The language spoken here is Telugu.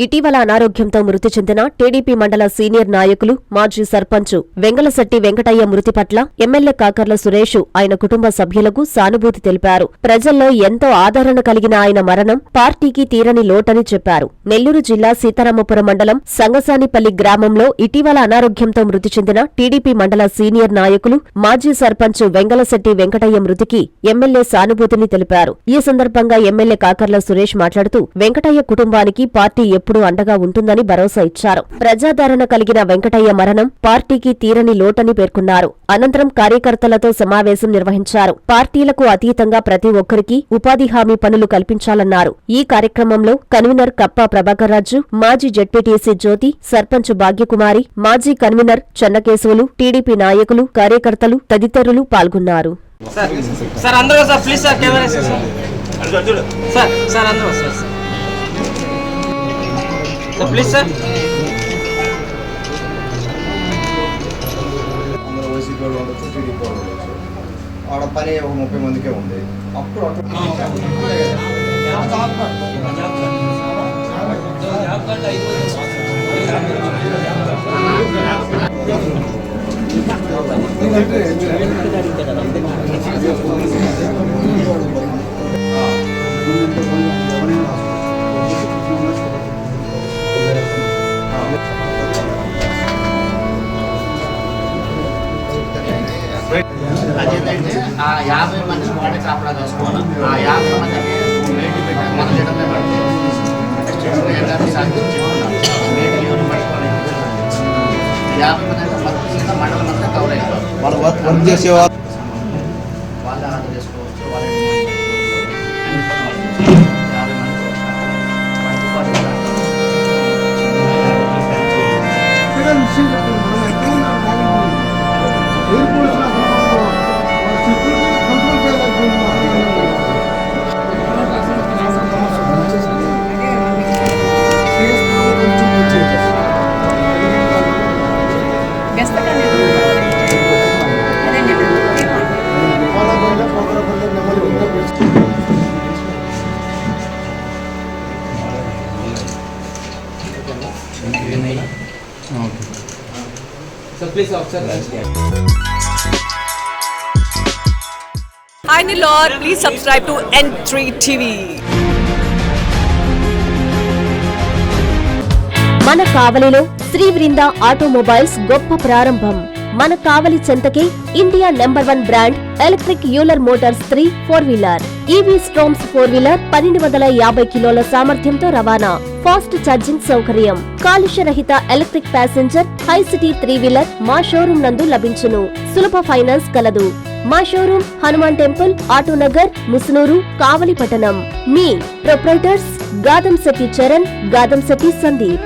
ఇటీవల అనారోగ్యంతో మృతి చెందిన టీడీపీ మండల సీనియర్ నాయకులు మాజీ సర్పంచ్ వెంగళశెట్టి వెంకటయ్య మృతి పట్ల ఎమ్మెల్యే కాకర్ల సురేష్ ఆయన కుటుంబ సభ్యులకు సానుభూతి తెలిపారు. ప్రజల్లో ఎంతో ఆదరణ కలిగిన ఆయన మరణం పార్టీకి తీరని లోటని చెప్పారు. నెల్లూరు జిల్లా సీతారామపురం మండలం సంగసానిపల్లి గ్రామంలో ఇటీవల అనారోగ్యంతో మృతి చెందిన టీడీపీ మండల సీనియర్ నాయకులు మాజీ సర్పంచ్ వెంగళశెట్టి వెంకటయ్య మృతికి ఎమ్మెల్యే సానుభూతిని తెలిపారు. ఈ సందర్భంగా ఎమ్మెల్యే కాకర్ల సురేష్ మాట్లాడుతూ వెంకటయ్య కుటుంబానికి పార్టీ ఎప్పుడూ అండగా ఉంటుందని భరోసా ఇచ్చారు. ప్రజాదరణ కలిగిన వెంకటయ్య మరణం పార్టీకి తీరని లోటని పేర్కొన్నారు. అనంతరం కార్యకర్తలతో సమావేశం నిర్వహించారు. పార్టీలకు అతీతంగా ప్రతి ఒక్కరికి ఉపాధి హామీ పనులు కల్పించాలన్నారు. ఈ కార్యక్రమంలో కన్వీనర్ కప్ప ప్రభాకర్రాజు, మాజీ జెడ్పీటీసీ జ్యోతి, సర్పంచ్ భాగ్యకుమారి, మాజీ కన్వీనర్ చెన్నకేశవులు, టీడీపీ నాయకులు, కార్యకర్తలు తదితరులు పాల్గొన్నారు. ప్లీజ్ సార్ అందరూ వైసీపీ వాళ్ళు ఉండొచ్చు, టీడీపీ వాళ్ళు ఉండొచ్చు. ఆడ పని ఒక 30 మందికే ఉంది. అప్పుడు అదేంటంటే ఆ 50 మంది వాడే కాపలా కాసుకోవాలి. ఆ 50 మందికి వేటి పెట్టి మన జగన్లో మండలం అంతా కవర్ అయిపోవాలి. వాళ్ళు వర్క్ చేసేవాళ్ళు వాళ్ళు ఆర్డర్ చేసుకోవచ్చు. So please observe. Hi Nilor, please subscribe to N3 TV. మన కావలిలో శ్రీ వృంద ఆటోమొబైల్స్ గొప్ప ప్రారంభం. మన కావలి చెంతకే India number 1 brand electric Euler Motors 3 4-వీలర్, ఈవీ స్ట్రోమ్స్ 4-వీలర్, 1250 కిలోల సామర్థ్యంతో రవాణా, ఫాస్ట్ ఛార్జింగ్ సౌకర్యం, కాలుష్య రహిత ఎలక్ట్రిక్ ప్యాసింజర్ హై సిటీ 3-వీలర్ మా షోరూం నందు లభించును. సులభ ఫైనాన్స్ కలదు. మా షోరూం హనుమాన్ టెంపుల్, ఆటోనగర్, ముసునూరు, కావలి పట్టణం. మీ ప్రొప్రైటర్స్ గాదంశెట్టి చరణ్, గాదంశెట్టి సందీప్.